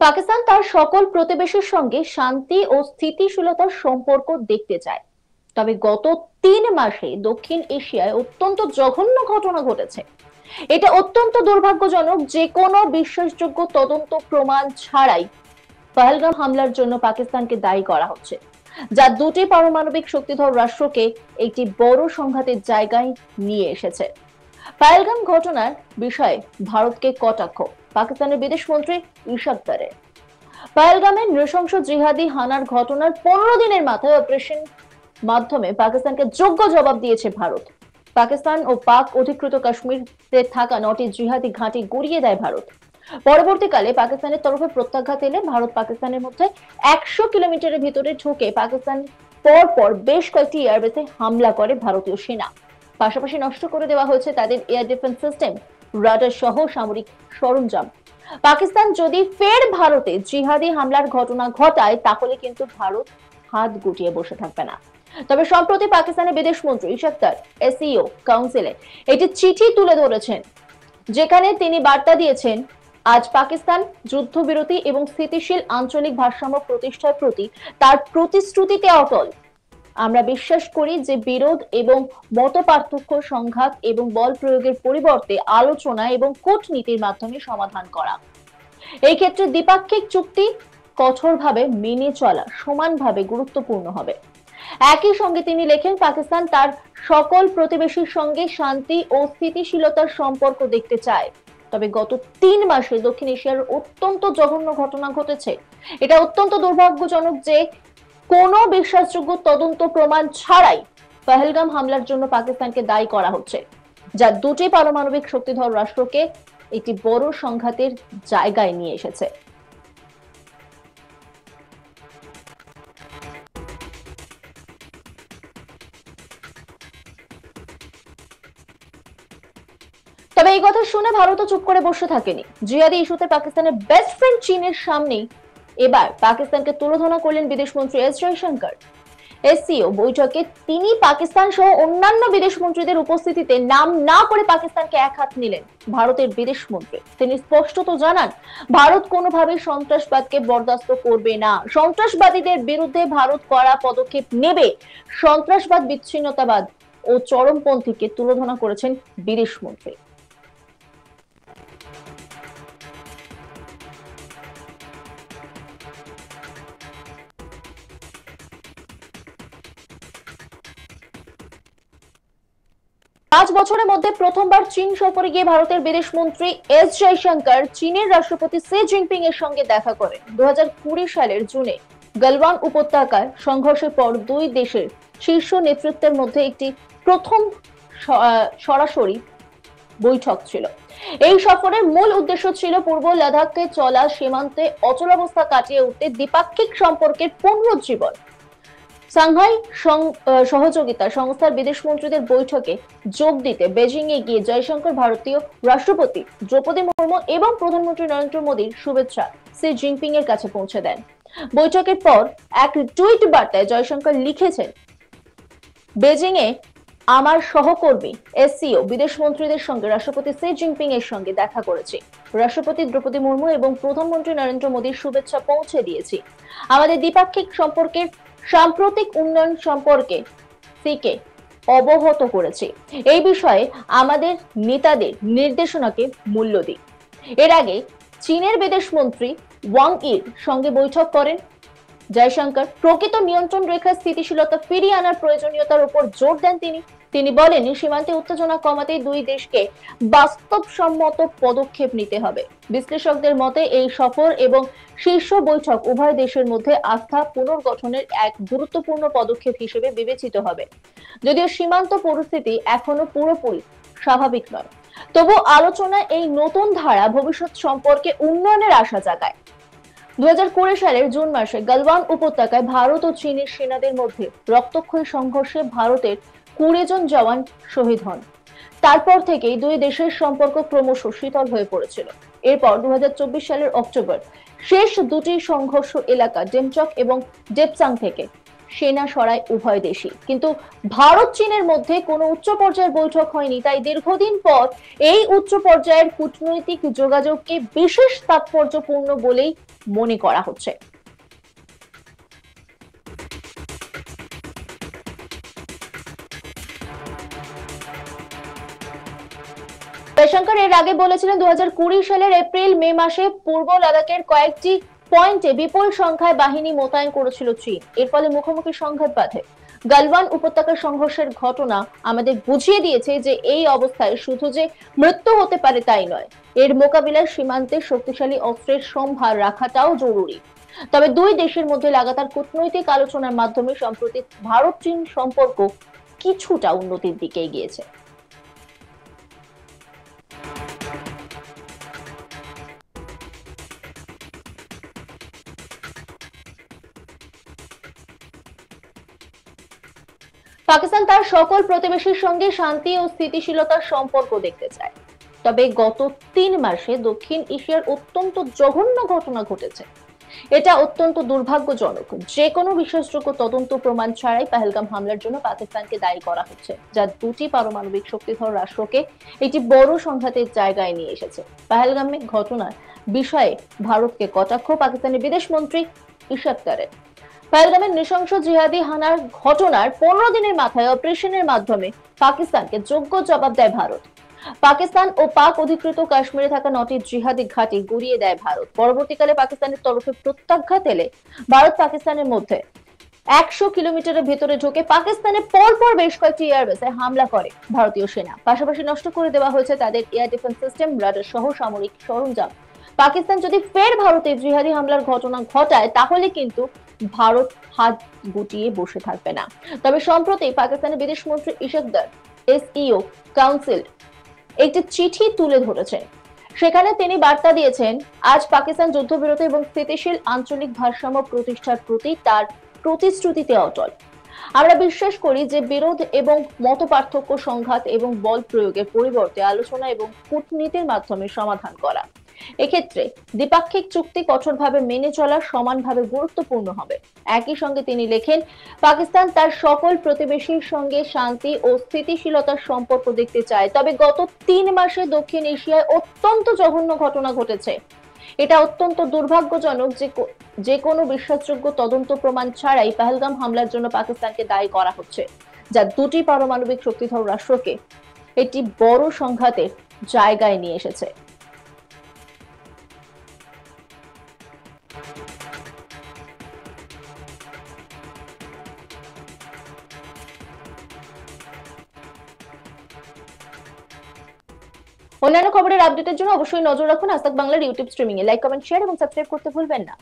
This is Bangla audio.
পাকিস্তান তার সকল প্রতিবেশীর সঙ্গে শান্তি ও স্থিতিশীলতার সম্পর্ক দেখতে চায়। তবে গত 3 মাসে দক্ষিণ এশিয়ায় অত্যন্ত জঘন্য ঘটনা ঘটেছে। এটা অত্যন্ত দুর্ভাগ্যজনক যে কোনো বিশ্বাসযোগ্য তদন্ত প্রমাণ ছাড়াই পহেলগাম হামলার জন্য পাকিস্তানকে দায়ী করা হচ্ছে, যা দুটি পারমাণবিক শক্তিধর রাষ্ট্রকে একটি বড় সংঘাতের জায়গায় নিয়ে এসেছে। পহেলগাম ঘটনার বিষয়ে ভারতকে কটাক্ষ পাকিস্তানের বিদেশমন্ত্রী ইশাক দারের। পহেলগামে নৃশংস জিহাদি হানার ঘটনার 15 দিনের মাথায় অপারেশন মাধ্যমে পাকিস্তানকে যোগ্য জবাব দিয়েছে ভারত। পাকিস্তান ও পাক অধিকৃত কাশ্মীরে থাকা 9টি জিহাদি ঘাঁটি গুড়িয়ে দেয় ভারত। পরবর্তীকালে পাকিস্তানের তরফে প্রত্যাঘাত এলে ভারত পাকিস্তানের মধ্যে 100 কিলোমিটারের ভিতরে ঢুকে পাকিস্তান পর বেশ কয়েকটি এয়ারবেসে হামলা করে ভারতীয় সেনা। পাশাপাশি নষ্ট করে দেওয়া হয়েছে তাদের এয়ার ডিফেন্স সিস্টেম, রাডার সহ সামরিক সরঞ্জাম। পাকিস্তান যদি ফের ভারতে জিহাদি হামলার ঘটনা ঘটায় তাহলে কিন্তু ভারত হাত গুটিয়ে বসে থাকবে না। তবে সম্প্রতি পাকিস্তানের বিদেশমন্ত্রী ইশাক দার এসইও কাউন্সিলে একটি চিঠি তুলে ধরেছেন, যেখানে তিনি বার্তা দিয়েছেন, আজ পাকিস্তান যুদ্ধবিরতি এবং স্থিতিশীল আঞ্চলিক ভারসাম্য প্রতিষ্ঠার প্রতি তার প্রতিশ্রুতিতে অটল। আমরা বিশ্বাস করি যে বিরোধ এবং মতপার্থক্য সংঘাত এবং বল প্রয়োগের পরিবর্তে আলোচনা এবং কূটনীতির মাধ্যমে সমাধান করা। এই ক্ষেত্রে দ্বিপাক্ষিক চুক্তি কঠোরভাবে মেনে চলা সমানভাবে গুরুত্বপূর্ণ হবে। একই সঙ্গে তিনি লেখেন, পাকিস্তান তার সকল প্রতিবেশীর সঙ্গে শান্তি ও স্থিতিশীলতার সম্পর্ক দেখতে চায়। তবে গত 3 মাসে দক্ষিণ এশিয়ার অত্যন্ত জঘন্য ঘটনা ঘটেছে। এটা অত্যন্ত দুর্ভাগ্যজনক যে কোনো বিশ্বাসযোগ্য তদন্ত প্রমাণ ছাড়াই পহেলগাম হামলার জন্য পাকিস্তানকে দায়ী করা হচ্ছে, যা দুটি পারমাণবিক শক্তিধর রাষ্ট্রকে একটি বড় সংঘাতের জায়গায় নিয়ে এসেছে। তবে এই কথা শুনে ভারতও চুপ করে বসে থাকেনি। জিহাদি ইস্যুতে পাকিস্তানের বেস্ট ফ্রেন্ড চীনের সামনেই এবার পাকিস্তানকে তুলোধনা করলেন বিদেশমন্ত্রী এস জয়শঙ্কর। এসসিও বৈঠকে তিনি পাকিস্তান সহ অন্যান্য বিদেশমন্ত্রীদের উপস্থিতিতে নাম না করে পাকিস্তানকে এক হাত নিলেন ভারতের বিদেশমন্ত্রী। তিনি স্পষ্টত জানান, ভারত কোনোভাবেই সন্ত্রাসবাদকে বরদাস্ত করবে না। সন্ত্রাসবাদীদের বিরুদ্ধে ভারত কড়া পদক্ষেপ নেবে। সন্ত্রাসবাদ, বিচ্ছিন্নতাবাদ ও চরমপন্থীকে তুলোধনা করেছেন বিদেশমন্ত্রী। পাঁচ বছরের মধ্যে প্রথমবার চীন সফরে গিয়ে ভারতের বিদেশমন্ত্রী এস জয়শঙ্কর চীনের রাষ্ট্রপতি শি জিনপিং এর সঙ্গে দেখা করেন। 2020 সালের জুনে গালওয়ান উপত্যকায় সংঘর্ষের পর দুই দেশের শীর্ষ নেতৃত্বের মধ্যে একটি প্রথম সরাসরি বৈঠক ছিল। এই সফরের মূল উদ্দেশ্য ছিল পূর্ব লাদাখে চলা সীমান্তে অচলাবস্থা কাটিয়ে উঠতে দ্বিপাক্ষিক সম্পর্কের পুনরুজ্জীবন। সাংহাই সহযোগিতা সংস্থার বিদেশমন্ত্রীদের বৈঠকে যোগ দিতে বেজিং এ গিয়ে জয়শঙ্কর ভারতীয় রাষ্ট্রপতি দ্রৌপদী মুর্মু এবং প্রধানমন্ত্রী নরেন্দ্র মোদীর শুভেচ্ছা শি জিনপিং এর কাছে পৌঁছে দেন। বৈঠকের পর এক টুইট বার্তায় জয়শঙ্কর লিখেছেন, বেজিং এ আমার সহকর্মী এসসিও বিদেশমন্ত্রীদের সঙ্গে রাষ্ট্রপতি শি জিনপিং এর সঙ্গে দেখা করেছি। রাষ্ট্রপতি দ্রৌপদী মুর্মু এবং প্রধানমন্ত্রী নরেন্দ্র মোদীর শুভেচ্ছা পৌঁছে দিয়েছি। আমাদের দ্বিপাক্ষিক সম্পর্কের সাম্প্রতিক উন্নয়ন সম্পর্কে সিকে অবগত করেছি। এই বিষয়ে আমাদের নেতাদের নির্দেশনাকে মূল্য দিই। এর আগে চীনের বিদেশমন্ত্রী ওয়াং ইর সঙ্গে বৈঠক করেন জয়শঙ্কর। প্রকৃত নিয়ন্ত্রণ রেখার স্থিতিশীলতা ফিরিয়ে আনার প্রয়োজনীয়তার উপর জোর দেন তিনি বলেন, সীমান্তে উত্তেজনা কমাতে দুই দেশকে বাস্তবসম্মত পদক্ষেপ নিতে হবে। বিশ্লেষকদের মতে এই সফর এবং শীর্ষ বৈঠক উভয় দেশের মধ্যে আস্থা পুনর্গঠনের এক গুরুত্বপূর্ণ পদক্ষেপ হিসেবে বিবেচিত হবে। যদিও সীমান্ত পরিস্থিতি এখনো পুরোপুরি স্বাভাবিক নয়, তবু আলোচনায় এই নতুন ধারা ভবিষ্যৎ সম্পর্কে উন্নয়নের আশা জাগায়। 2020 সালের জুন মাসে গালওয়ান উপত্যকায় ভারত ও চীনের সেনাদের মধ্যে রক্তক্ষয়ী সংঘর্ষে ভারতের 20 জন জওয়ান শহীদ হন। তারপর থেকেই দুই দেশের সম্পর্ক ক্রমশ শীতল হয়ে পড়েছিল। এরপর 2024 সালের অক্টোবর শেষ দুটি সংঘর্ষ এলাকা ডেমচক এবং ডেপচাং থেকে সেনা সরায় উভয় দেশই, কিন্তু ভারত চীনের মধ্যে কোনো উচ্চ পর্যায়ের বৈঠক হয়নি। তাই দীর্ঘদিন পর এই উচ্চ পর্যায়ের কূটনৈতিক যোগাযোগকে বিশেষ তাৎপর্যপূর্ণ বলেই মনে করা হচ্ছে। জয়শঙ্কর এর আগে বলেছিলেন 2020 সালের এপ্রিল মে মাসে পূর্ব লাদাখের কয়েকটি পয়েন্টে বিপুল সংখ্যায় বাহিনী মোতায়েন করেছিল চীন। এর ফলে মুখোমুখি সংঘাত বাধে। গালওয়ান উপত্যকার সংঘর্ষের ঘটনা আমাদের বুঝিয়ে দিয়েছে যে এই অবস্থায় শুধু যে মৃত্যু হতে পারে তাই নয়, এর মোকাবিলায় সীমান্তে শক্তিশালী অস্ত্রের সম্ভার রাখাটাও জরুরি। তবে দুই দেশের মধ্যে লাগাতার কূটনৈতিক আলোচনার মাধ্যমে সম্প্রতি ভারত চীন সম্পর্ক কিছুটা উন্নতির দিকে এগিয়েছে। পাকিস্তান তার সকল প্রতিবেশীর সঙ্গে শান্তি ও স্থিতিশীলতার সম্পর্ক দেখতে চায়, তবে গত 3 মাসে দক্ষিণ এশিয়ার অত্যন্ত জঘন্য ঘটনা ঘটেছে। এটা অত্যন্ত দুর্ভাগ্যজনক। যে কোনো বিশ্বাসযোগ্য তদন্ত প্রমাণ ছাড়াই পহেলগাম হামলার জন্য পাকিস্তানকে দায়ী করা হচ্ছে, যা দুটি পারমাণবিক শক্তিধর রাষ্ট্রকে একটি বড় সংঘাতের জায়গায় নিয়ে এসেছে। পহেলগামের ঘটনার বিষয়ে ভারতকে কটাক্ষ পাকিস্তানের বিদেশ মন্ত্রী ইশাক দারের। পহেলগামের নৃশংস জিহাদি হানার ঘটনার 15 দিনের মাথায় অপারেশনের মাধ্যমে পাকিস্তানকে যোগ্য জবাব দেয় ভারত। পাকিস্তান ও পাক অধিকৃত কাশ্মীরে থাকা 9টি জিহাদি ঘাঁটি গুড়িয়ে দেয় ভারত। পরবর্তীকালে পাকিস্তানের তরফে প্রত্যাঘাত এলে ভারত পাকিস্তানের মধ্যে 100 কিলোমিটারের ভেতরে ঢুকে পাকিস্তানে পরপর বেশ কয়েকটি এয়ারবেসে হামলা করে ভারতীয় সেনা। পাশাপাশি নষ্ট করে দেওয়া হয়েছে তাদের এয়ার ডিফেন্স সিস্টেম, রাডার সহ সামরিক সরঞ্জাম। পাকিস্তান যদি ফের ভারতে জিহাদি হামলার ঘটনা ঘটায় তাহলে কিন্তু ভারত হাত গুটিয়ে বসে থাকবে না। তবে সম্প্রতি পাকিস্তানের বিদেশ মন্ত্রী ইশাক দার এসইও কাউন্সিল একটি চিঠি তুলে ধরেছেন। সেখানে তিনি বার্তা দিয়েছেন, আজ পাকিস্তান যুদ্ধবিরতি এবং স্থিতিশীল আঞ্চলিক ভারসাম্য প্রতিষ্ঠার প্রতি তার প্রতিশ্রুতিতে অটল। আমরা বিশ্বাস করি যে বিরোধ এবং মতপার্থক্য, সংঘাত এবং বল প্রয়োগের পরিবর্তে আলোচনা এবং কূটনীতির মাধ্যমে সমাধান করা। এক্ষেত্রে দ্বিপাক্ষিক চুক্তি কঠোরভাবে মেনে চলা সমানভাবে গুরুত্বপূর্ণ হবে। একই সঙ্গে তিনি লেখেন, পাকিস্তান তার সকল প্রতিবেশীর সঙ্গে শান্তি ও স্থিতিশীলতার সম্পর্ক দেখতে চায়, তবে গত 3 মাসে দক্ষিণ এশিয়ায় অত্যন্ত জঘন্য ঘটনা ঘটেছে। এটা অত্যন্ত দুর্ভাগ্যজনক যে কোনো বিশ্বাসযোগ্য তদন্ত প্রমাণ ছাড়াই পহেলগাম হামলার জন্য পাকিস্তানকে দায়ী করা হচ্ছে, যা দুটি পারমাণবিক শক্তিধর রাষ্ট্রকে একটি বড় সংঘাতের জায়গায় নিয়ে এসেছে। অন্যান্য খবরের আপডেটের জন্য অবশ্যই নজর রাখুন আজ তাক বাংলার ইউটিউব স্ট্রিমিং এ। লাইক, কমেন্ট, শেয়ার এবং সাবস্ক্রাইব করতে ভুলবেন না।